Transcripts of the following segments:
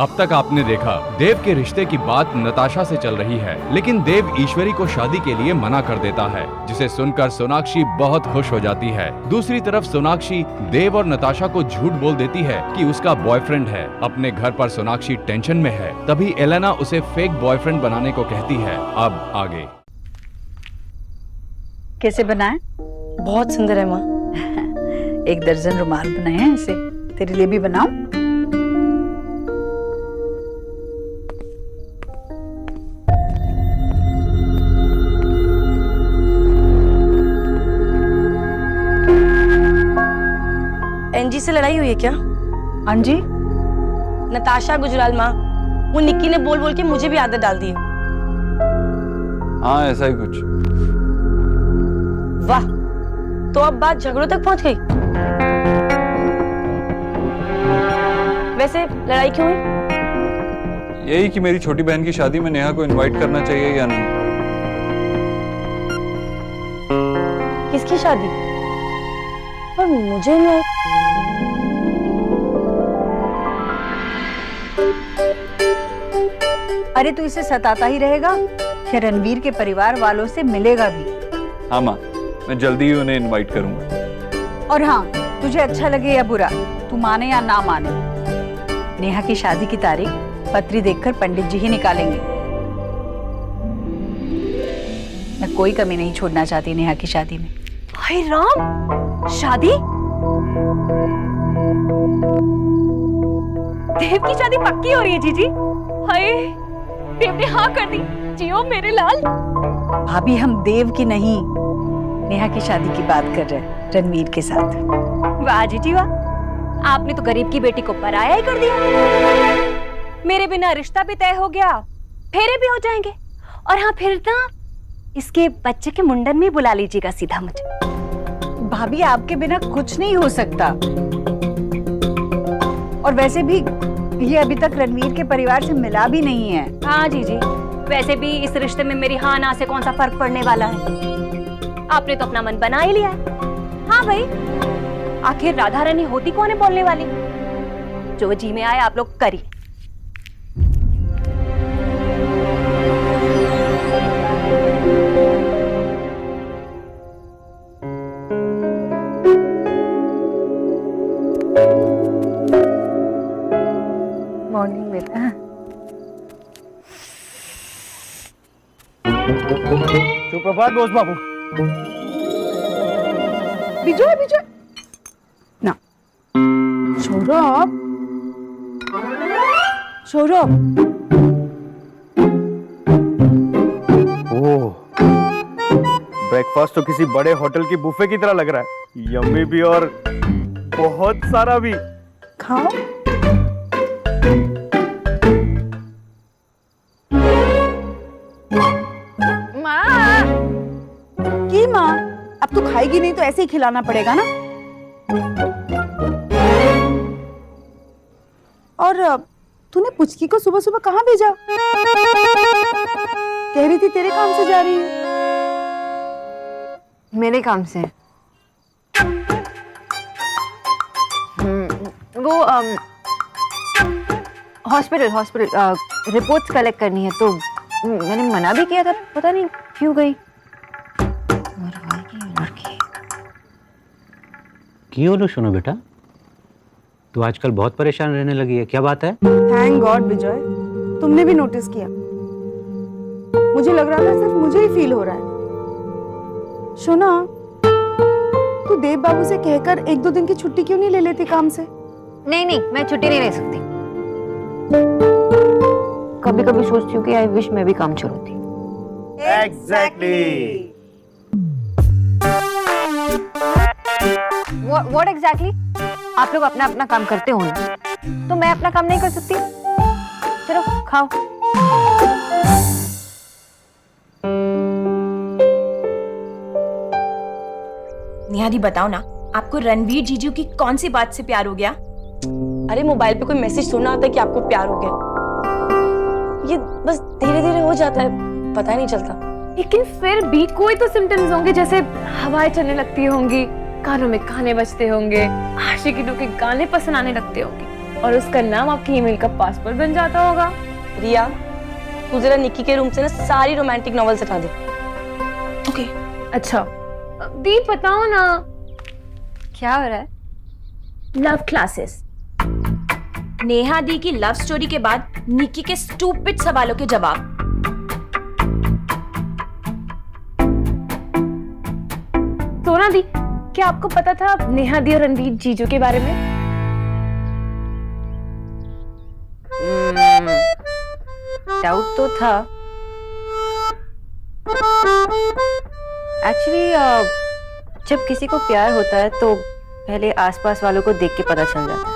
अब तक आपने देखा देव के रिश्ते की बात नताशा से चल रही है, लेकिन देव ईश्वरी को शादी के लिए मना कर देता है, जिसे सुनकर सोनाक्षी बहुत खुश हो जाती है। दूसरी तरफ सोनाक्षी देव और नताशा को झूठ बोल देती है कि उसका बॉयफ्रेंड है। अपने घर पर सोनाक्षी टेंशन में है, तभी एलेना उसे फेक बॉयफ्रेंड बनाने को कहती है। अब आगे कैसे बनाए? बहुत सुंदर है माँ। 1 दर्जन रुमाल बनाए हैं ऐसे। तेरे लिए भी बनाऊं? एनजी से लड़ाई हुई है क्या? हाँ जी। नताशा गुजराल माँ, वो निक्की ने बोल बोल के मुझे भी आदत डाल दी है। हाँ ऐसा ही कुछ। वाह, तो अब बात झगड़ों तक पहुंच गई। वैसे लड़ाई क्यों हुई? यही कि मेरी छोटी बहन की शादी में नेहा को इनवाइट करना चाहिए या नहीं। किसकी शादी? पर मुझे नहीं। अरे तू इसे सताता ही रहेगा या रणवीर के परिवार वालों से मिलेगा भी? हाँ माँ, मैं जल्दी ही उन्हें इनवाइट करूंगा। और हाँ, तुझे अच्छा लगे या बुरा, तू माने या ना माने, नेहा की शादी की तारीख पत्री देखकर पंडित जी ही निकालेंगे। मैं कोई कमी नहीं छोड़ना चाहती नेहा की शादी में। हाय राम, शादी? देव की शादी पक्की हो रही है जीजी। हाय, देव ने हाँ कर दी। जियो मेरे लाल। भाभी, हम देव की नहीं, नेहा की शादी की बात कर रहे हैं रणवीर के साथ। वाह जीजी वाह, आपने तो गरीब की बेटी को पराया ही कर दिया। मेरे बिना रिश्ता भी तय हो गया, फेरे भी हो जाएंगे, और हाँ फिर ना इसके बच्चे के मुंडन में बुला लीजिएगा सीधा मुझे। भाभी, आपके बिना कुछ नहीं हो सकता। और वैसे भी ये अभी तक रणवीर के परिवार से मिला भी नहीं है। हाँ जीजी, वैसे भी इस रिश्ते में मेरी हाँ ना से कौन सा फर्क पड़ने वाला है। आपने तो अपना मन बना ही लिया है। हाँ भाई, आखिर राधा रानी होती कौन है बोलने वाली? जो जी में आए आप लोग करिए। मॉर्निंग बेटा। सुप्रभात बोस बाबू। विजय विजय ना, सौरभ सौरभ। ओह, ब्रेकफास्ट तो किसी बड़े होटल की बुफे की तरह लग रहा है। यम्मी भी और बहुत सारा भी। खाओ। की माँ, अब तू खाएगी नहीं तो ऐसे ही खिलाना पड़ेगा ना। और तूने पुचकी को सुबह सुबह कहाँ भेजा? कह रही थी तेरे काम से जा रही है। मेरे काम से? वो हॉस्पिटल रिपोर्ट्स कलेक्ट करनी है, तो मैंने मना भी किया था, पता नहीं क्यों गई। क्यों लो सुनो बेटा, तू आजकल बहुत परेशान रहने लगी है, क्या बात है? थैंक गॉड विजय, तुमने भी नोटिस किया। मुझे लग रहा था सिर्फ मुझे ही फील हो रहा है। शोना, तू देव बाबू से कहकर 1-2 दिन की छुट्टी क्यों नहीं ले लेती काम से? नहीं, मैं छुट्टी नहीं ले सकती। कभी कभी सोचती हूँ कि आई विश मैं भी काम छोड़ होती। एग्जैक्टली। What exactly? आप लोग अपना अपना काम करते हो ना, तो मैं अपना काम नहीं कर सकती? चलो खाओ। निहारी बताओ ना, आपको रणवीर जीजू की कौन सी बात से प्यार हो गया? अरे मोबाइल पे कोई मैसेज सुनना होता है कि आपको प्यार हो गया। ये बस धीरे धीरे हो जाता है, पता नहीं चलता। लेकिन फिर भी कोई तो सिम्टम्स होंगे, जैसे हवाएं चलने लगती होंगी, कानों में गाने बजते होंगे, आशिकी के गाने पसंद आने लगते होंगे। और उसका नाम आपकी ईमेल का पासवर्ड बन जाता होगा। रिया, तू जरा निक्की के रूम से ना सारी रोमांटिक नॉवेल्स हटा दे। ओके। अच्छा दीप बताओ ना। क्या हो रहा है? Love classes. नेहा दी की लव स्टोरी के बाद निक्की के स्टूपिड सवालों के जवाब। सोना दी, क्या आपको पता था नेहा दी और रणवीर जीजू के बारे में? डाउट तो था एक्चुअली। जब किसी को प्यार होता है तो पहले आसपास वालों को देख के पता चल जाता है।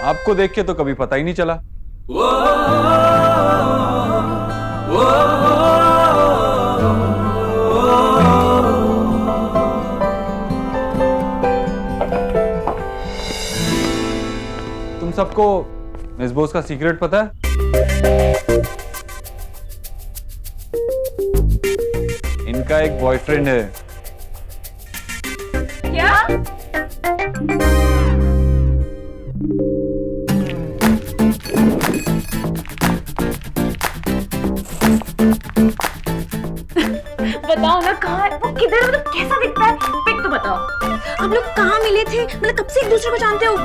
आपको देख के तो कभी पता ही नहीं चला। तुम सबको मिस बोस का सीक्रेट पता है? इनका एक बॉयफ्रेंड है। क्या? बताओ ना, कहाँ है वो, किधर है, मतलब कैसा दिखता है? पिक तो बताओ। आप लोग कहाँ मिले थे? मतलब कब से एक दूसरे को जानते हो?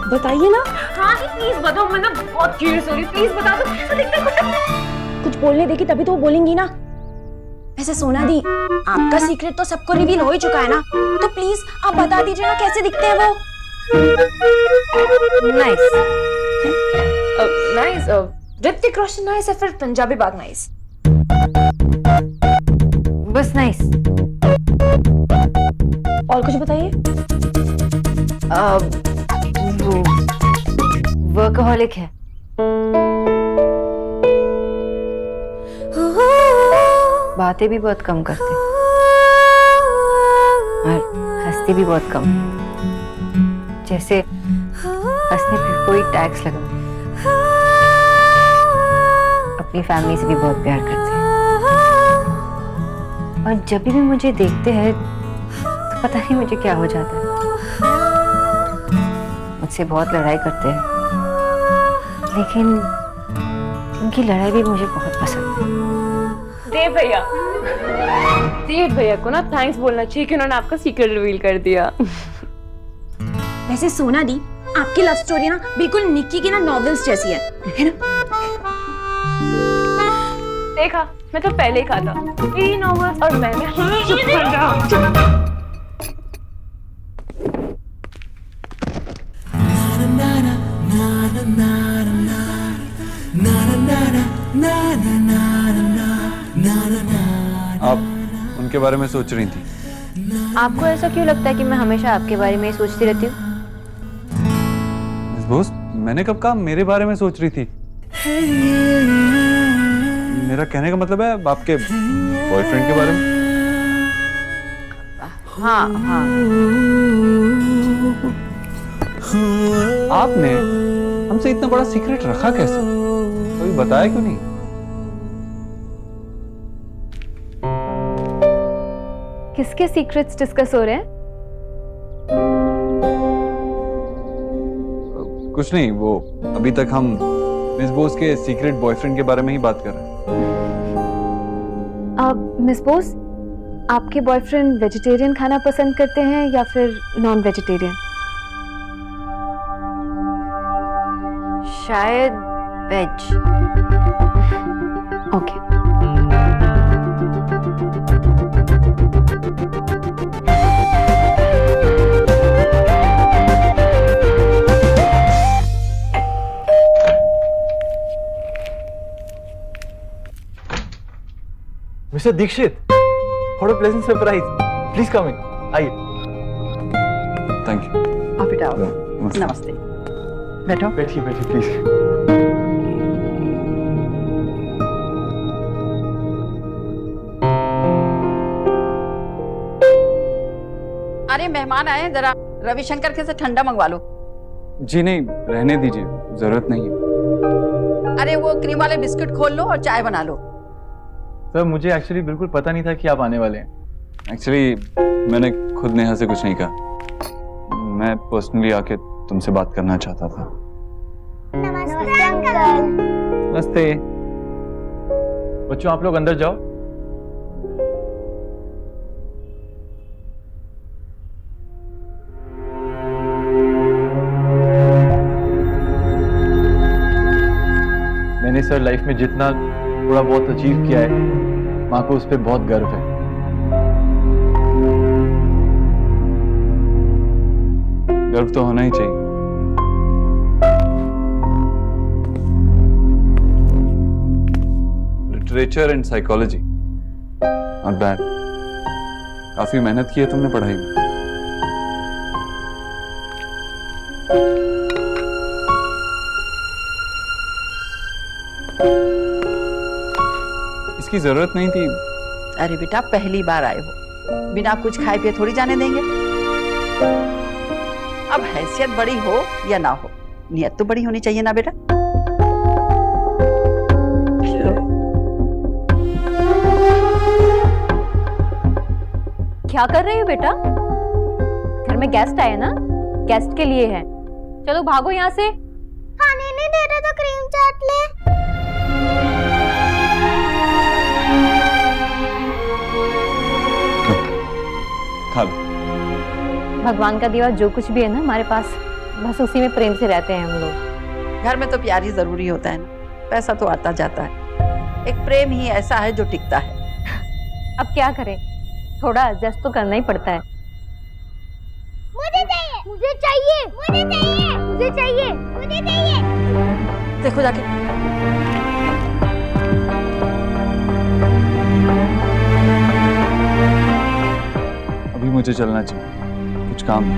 बताइए ना। हाँ जी प्लीज बताओ, मतलब बहुत क्यूरियस हो रही, प्लीज बता दो कैसा दिखता है। कुछ बोलने देगी तभी तो वो बोलेंगी ना। वैसे सोना दी, आपका सीक्रेट तो सबको रिवील हो ही चुका है ना, तो प्लीज आप बता दीजिए ना कैसे दिखते हैं वो। Nice. Nice. Hrithik Roshan nice है, फिर पंजाबी बाग नाइस। बस नाइस। और कुछ बताइए। वो वर्कहॉलिक है। बातें भी बहुत कम करते और हंसते भी बहुत कम, जैसे हंसने पे कोई टैक्स लगा। अपनी फैमिली से भी बहुत प्यार करते हैं और जब भी मुझे देखते हैं तो पता नहीं मुझे क्या हो जाता है। मुझसे बहुत लड़ाई करते हैं, लेकिन उनकी लड़ाई भी मुझे बहुत पसंद है। देव भैया को ना थैंक्स बोलना चाहिए कि उन्होंने आपका सीक्रेट रिवील कर दिया। वैसे सोना दी, आपकी लव स्टोरी ना बिल्कुल निक्की की ना नॉवेल्स जैसी है ना? देखा, मैं तो पहले ही कहा था ये नॉवेल्स और मैंने चुप कर जा। आप उनके बारे में सोच रही थी? आपको ऐसा क्यों लगता है कि मैं हमेशा आपके बारे में ही सोचती रहती हूँ? मिस बोस, मैंने कब कहा मेरे बारे में सोच रही थी? मेरा कहने का मतलब है आपके बॉयफ्रेंड के बारे में। हाँ हाँ। आपने हमसे इतना बड़ा सीक्रेट रखा कैसे? कभी बताया क्यों नहीं? किसके सीक्रेट्स डिस्कस हो रहे हैं? कुछ नहीं, वो अभी तक हम मिस बोस के सीक्रेट बॉयफ्रेंड के बारे में ही बात कर रहे हैं। मिस बोस, आपके बॉयफ्रेंड वेजिटेरियन खाना पसंद करते हैं या फिर नॉन वेजिटेरियन? शायद veg. Okay. Mister Dikshit, what a pleasant surprise. Please come in. आइए। Thank you. आप बेटा आओ। नमस्ते। बैठो। बैठिए बैठिए प्लीज। अरे मेहमान आए हैं, जरा रविशंकर के से ठंडा मंगवा लो। जी नहीं, रहने दीजिए, जरूरत नहीं है। अरे वो क्रीम वाले बिस्किट खोल लो और चाय बना लो। सर मुझे एक्चुअली बिल्कुल पता नहीं था कि आप आने वाले हैं। एक्चुअली मैंने खुद नेहा से कुछ नहीं कहा। मैं पर्सनली आके तुमसे बात करना चाहता था। नमस्ते। बच्चों आप लोग अंदर जाओ। मैंने सर लाइफ में जितना थोड़ा बहुत अचीव किया है, माँ को उस पर बहुत गर्व है। गर्व तो होना ही चाहिए। Literature and psychology, not bad. काफी मेहनत की है तुमने पढ़ाई में। इसकी जरूरत नहीं थी। अरे बेटा, पहली बार आए हो, बिना कुछ खाए पिए थोड़ी जाने देंगे। अब हैसियत बड़ी हो या ना हो, नियत तो बड़ी होनी चाहिए ना बेटा। क्या कर रही हो बेटा? घर में गेस्ट आए ना, गेस्ट के लिए है। चलो भागो यहाँ से। खाने नहीं दे रहे तो क्रीम चाट ले। खा लो। भगवान का दिया जो कुछ भी है ना हमारे पास, बस उसी में प्रेम से रहते हैं हम लोग। घर में तो प्यार ही जरूरी होता है ना, पैसा तो आता जाता है। एक प्रेम ही ऐसा है जो टिकता है। अब क्या करें, थोड़ा एडजस्ट तो करना ही पड़ता है। मुझे चाहिए, मुझे चाहिए, मुझे चाहिए, मुझे चाहिए, मुझे चाहिए। देखो जाके। अभी मुझे चलना चाहिए, कुछ काम है।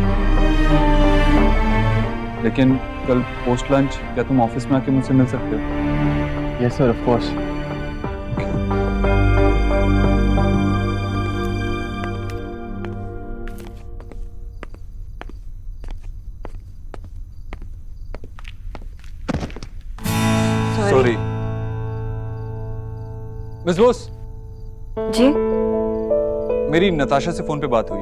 लेकिन कल पोस्ट लंच क्या तुम ऑफिस में आके मुझसे मिल सकते हो? Yes sir, of course. Sorry miss Bose. जी? मेरी नताशा से फोन पे बात हुई,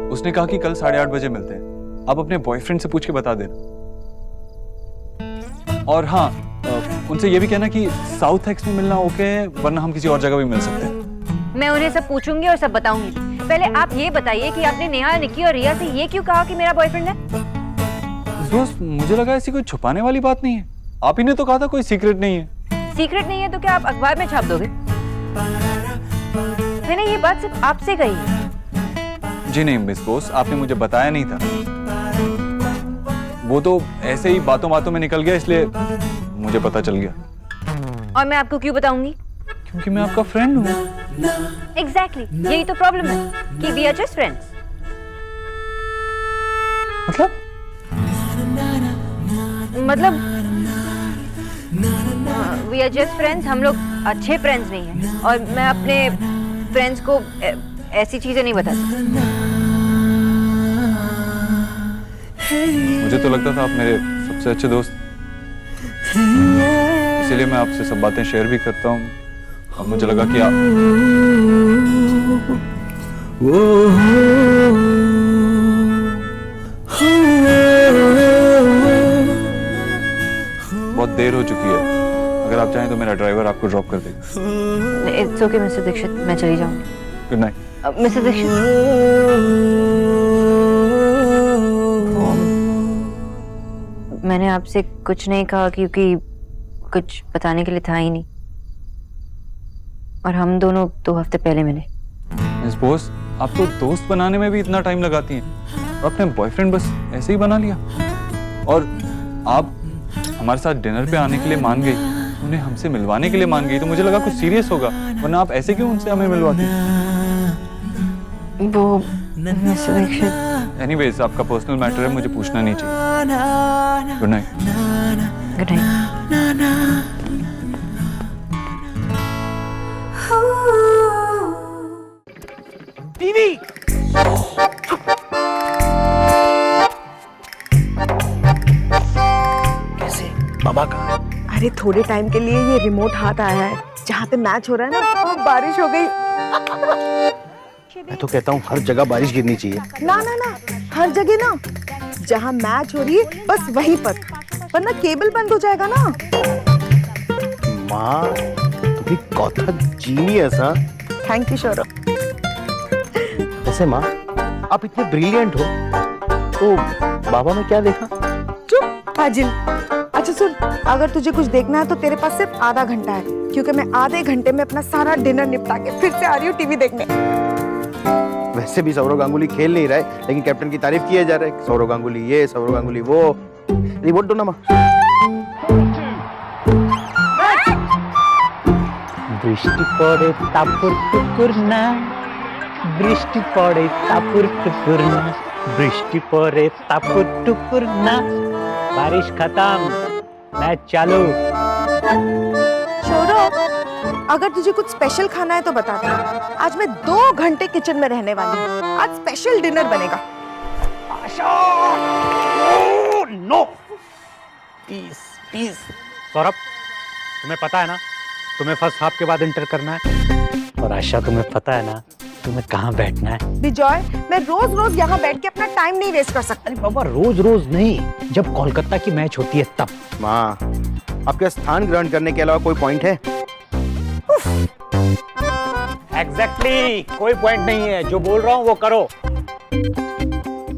उसने कहा कि कल 8:30 बजे मिलते हैं। आप अपने बॉयफ्रेंड से पूछ के बता देना। और हाँ, उनसे ये भी कहना कि साउथ एक्स में मिलना ओके है, वरना हम किसी और जगह भी मिल सकते हैं। मैं उन्हें सब पूछूंगी और सब बताऊंगी। पहले आप ये बताइए कि आपने नेहा, निक्की और रिया से ये क्यों कहा कि मेरा बॉयफ्रेंड है? दोस्त, मुझे लगा ऐसी कोई छुपाने वाली बात नहीं है। आप ही ने तो कहा था कोई सीक्रेट नहीं है। सीक्रेट नहीं है तो क्या आप अखबार में छाप दोगे? मैंने ये बात सिर्फ आपसे कही है। जी नहीं मिस बोस, आपने मुझे बताया नहीं था। वो तो ऐसे ही बातों बातों में निकल गया, इसलिए मुझे पता चल गया। और मैं आपको क्यों बताऊंगी? क्योंकि मैं आपका फ्रेंड हूँ। एग्जैक्टली, यही तो प्रॉब्लम है कि वी आर जस्ट फ्रेंड्स। मतलब वी आर जस्ट फ्रेंड्स, हम लोग अच्छे फ्रेंड्स नहीं हैं। और मैं अपने फ्रेंड्स को ऐसी चीजें नहीं बता सकती। मुझे तो लगता था आप मेरे सबसे अच्छे दोस्त, इसीलिए मैं आपसे सब बातें शेयर भी करता हूँ। अब मुझे लगा कि आप बहुत देर हो चुकी है। अगर आप चाहें तो मेरा ड्राइवर आपको ड्रॉप कर देगा। इट्स ओके मिस्टर दीक्षित, मैं चली जाऊंगी। गुड नाइट मिस्टर दीक्षित, मैंने आपसे कुछ नहीं कहा क्योंकि कुछ बताने के लिए था ही नहीं। और हम दोनों 2 हफ्ते पहले मिले। मिस बोस, आप तो दोस्त बनाने में भी इतना टाइम लगाती हैं, और अपने बॉयफ्रेंड बस ऐसे ही बना लिया। और आप हमारे साथ डिनर पे आने के लिए मान गई, उन्हें हमसे मिलवाने के लिए मान गई, तो मुझे लगा कुछ सीरियस होगा, वरना आप ऐसे क्यों उनसे हमें मिलवाती? वो मिस्टर दीक्षित, एनीवेज, आपका पर्सनल मैटर है, मुझे पूछना नहीं चाहिए। Good night. Good night. TV कैसे बाबा का? अरे थोड़े टाइम के लिए ये रिमोट हाथ आया है, जहाँ पे मैच हो रहा है ना, वो बारिश हो गई। मैं तो कहता हूँ हर जगह बारिश गिरनी चाहिए। ना ना ना, हर जगह ना, जहाँ मैच हो रही है बस वहीं पर, वरना केबल बंद हो जाएगा ना। माँ तुम्ही कथा जीनियस हाँ। Thank you Saurabh. वैसे माँ आप इतने ब्रिलियंट हो तो बाबा में क्या देखा? चुप फाजिल। अच्छा सुन, अगर तुझे कुछ देखना है तो तेरे पास सिर्फ आधा घंटा है, क्योंकि मैं आधे घंटे में अपना सारा डिनर निपटा के फिर से आ रही हूँ टीवी देखने। वैसे भी सौरव गांगुली खेल नहीं रहा है, लेकिन कैप्टन की तारीफ किए जा रहे हैं। सौरव गांगुली ये, सौरव गांगुली वो। रिपोर्ट दो ना माँ। বৃষ্টি পড়ে তাপুর টুকুর না, বৃষ্টি পড়ে তাপুর টুকুর না, বৃষ্টি পড়ে তাপুর টুকুর না, बारिश खत्म, मैच चालू। सौरभ, अगर तुझे कुछ स्पेशल खाना है तो बता दे। आज मैं 2 घंटे किचन में रहने वाली हूँ। आज स्पेशल डिनर बनेगा। आशा, नो, प्लीज प्लीज। सौरभ, तुम्हें पता है ना तुम्हें फर्स्ट हाफ के बाद इंटर करना है, और आशा तुम्हें पता है ना तुम्हें कहाँ बैठना है। विजय, मैं रोज रोज यहाँ बैठ के अपना टाइम नहीं वेस्ट कर सकती। अरे बाबा, रोज रोज नहीं, जब कोलकाता की मैच होती है तब। माँ, आपके स्थान ग्रहण करने के अलावा कोई पॉइंट है? एग्जैक्टली, कोई पॉइंट नहीं है। जो बोल रहा हूँ वो करो।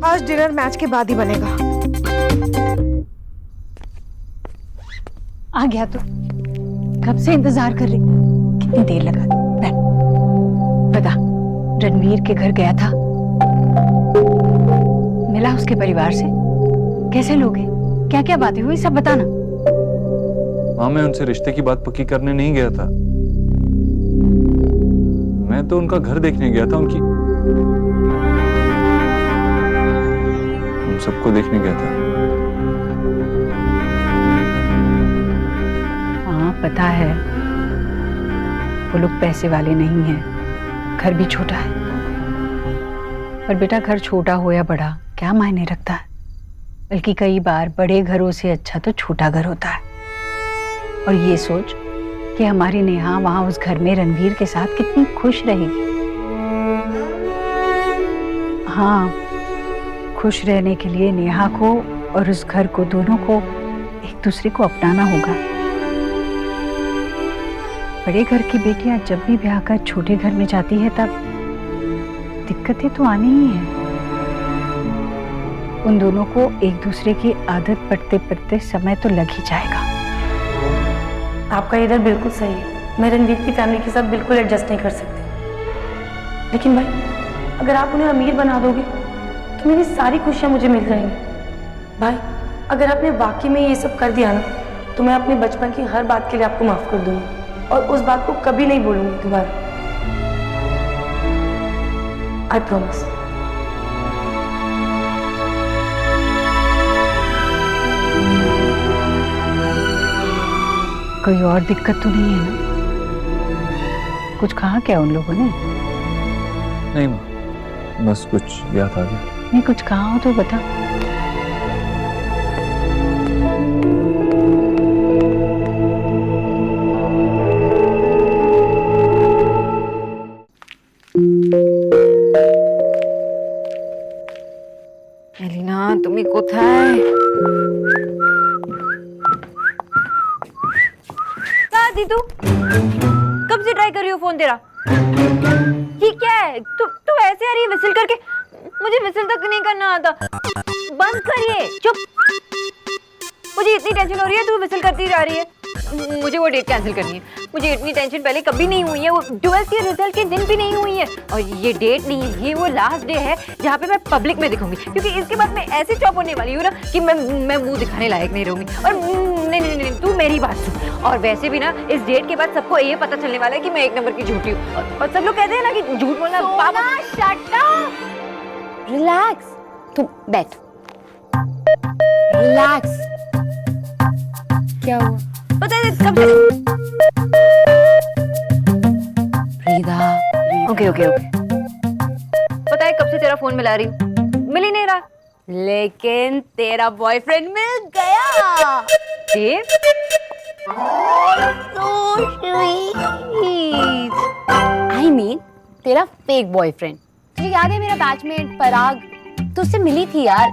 आज डिनर मैच के बाद ही बनेगा। आ गया तो कब से इंतजार कर रही, कितनी देर लगा? बैठ, बता, रणवीर के घर गया था, मिला उसके परिवार से, कैसे लोग हैं, क्या क्या बातें हुई, सब बताना। हाँ, मैं उनसे रिश्ते की बात पक्की करने नहीं गया था, मैं तो उनका घर देखने गया था, उन सबको देखने गया था। हाँ पता है, वो लोग पैसे वाले नहीं हैं, घर भी छोटा है। पर बेटा, घर छोटा हो या बड़ा क्या मायने रखता है, बल्कि कई बार बड़े घरों से अच्छा तो छोटा घर होता है। और ये सोच कि हमारी नेहा वहां उस घर में रणवीर के साथ कितनी खुश रहेगी। हाँ, खुश रहने के लिए नेहा को और उस घर को, दोनों को एक दूसरे को अपनाना होगा। बड़े घर की बेटियां जब भी ब्याह कर छोटे घर में जाती है तब दिक्कतें तो आनी ही है। उन दोनों को एक दूसरे की आदत पड़ते पड़ते समय तो लग ही जाएगा। आपका इधर बिल्कुल सही है, मैं रणवीर की फैमिली के साथ बिल्कुल एडजस्ट नहीं कर सकती। लेकिन भाई, अगर आप उन्हें अमीर बना दोगे तो मेरी सारी खुशियाँ मुझे मिल जाएंगी। भाई, अगर आपने वाकई में ये सब कर दिया ना, तो मैं अपने बचपन की हर बात के लिए आपको माफ कर दूंगी और उस बात को कभी नहीं बोलूंगी दोबारा। I promise. कोई और दिक्कत तो नहीं है ना? कुछ कहा क्या उन लोगों ने? नहीं माँ, बस कुछ याद आ गया। नहीं, कुछ कहा हो तो बता। এলিনা, তুমি কোথায়? क्या दीदू, कब से ट्राई कर रही हो फोन तेरा? ये क्या है? तू ऐसे आ रही है विसिल करके, मुझे विसिल तक नहीं करना आता। बंद करिए, चुप। मुझे इतनी टेंशन हो रही है, तू विसिल करती जा रही है। मुझे वो डेट कैंसिल करनी है। मुझे इतनी टेंशन पहले कभी नहीं हुई है, वो 12th के रिजल्ट के दिन भी नहीं हुई है। और ये डेट नहीं है, ये वो लास्ट डे है जहाँ पे मैं पब्लिक में दिखूंगी, क्योंकि इसके बाद मैं ऐसे चॉप होने वाली हूँ ना कि मैं मुंह दिखाने लायक नहीं रहूंगी। और नहीं, तू मेरी बात सुन। और वैसे भी ना, इस डेट के बाद सबको ये पता चलने वाला है कि मैं एक नंबर की झूठी हूँ। और सब लोग कहते हैं ना कि झूठ बोलना पाप। Shut up, relax. तू बैठ, रिलैक्स। क्या हुआ? पता है कब से? फ्रीदा, ओके। पता है कब से तेरा फोन मिला रही हूँ, मिल ही नहीं रहा। लेकिन तेरा बॉयफ्रेंड मिल गया। देव, आई मीन तेरा फेक बॉयफ्रेंड। तुझे याद है मेरा बैचमेट पराग, तो उससे मिली थी यार।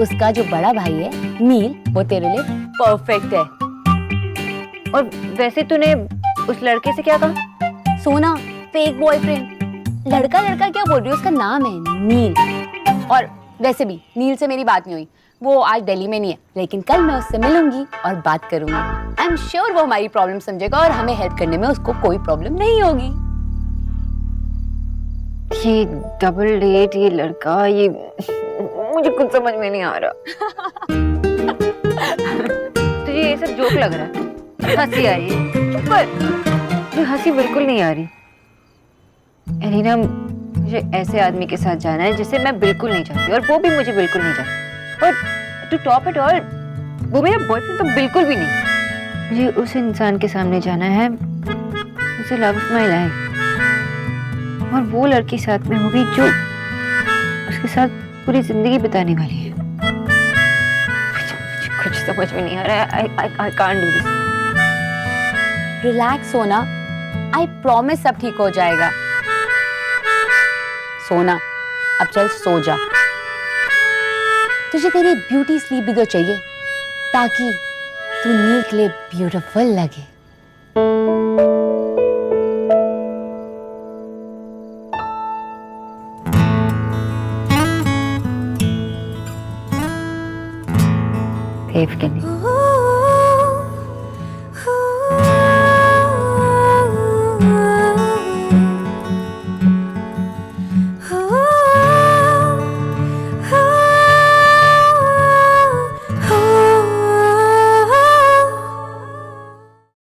उसका जो बड़ा भाई है नील, वो तेरे लिए परफेक्ट है। और वैसे तूने उस लड़के से क्या कहा? सोना, फेक बॉयफ्रेंड। लड़का लड़का क्या बोल रही है, उसका नाम है नील। और वैसे भी नील से मेरी बात नहीं हुई, वो आज दिल्ली में नहीं है, लेकिन कल मैं उससे मिलूंगी और बात करूंगी। आई एम श्योर वो हमारी प्रॉब्लम समझेगा और हमें हेल्प करने में उसको कोई प्रॉब्लम नहीं होगी। ये डबल डेट, ये लड़का, ये मुझे कुछ समझ में नहीं आ रहा। तुझे ये सब जोक लग रहा है? हंसी आ रही है? पर मुझे हंसी बिल्कुल नहीं आ रही। एलिना, मुझे ऐसे आदमी के साथ जाना है जिसे मैं बिल्कुल नहीं चाहती, और वो भी मुझे बिल्कुल नहीं चाहती। और टू टॉप इट ऑल, वो मेरा बॉयफ्रेंड तो बिल्कुल भी नहीं। मुझे उस इंसान के सामने जाना है उसे लव ऑफ माई लाइफ, और वो लड़की साथ में होगी जो उसके साथ पूरी जिंदगी बिताने वाली है। मुझे कुछ समझ में नहीं आ रहा है। I can't do this. Relax सोना, आई प्रॉमिस सब ठीक हो जाएगा। सोना, अब चल सो जा। तुझे तेरी ब्यूटी स्लीप भी तो चाहिए, ताकि तू नील के लिए ब्यूटीफुल लगे। देव के लिए।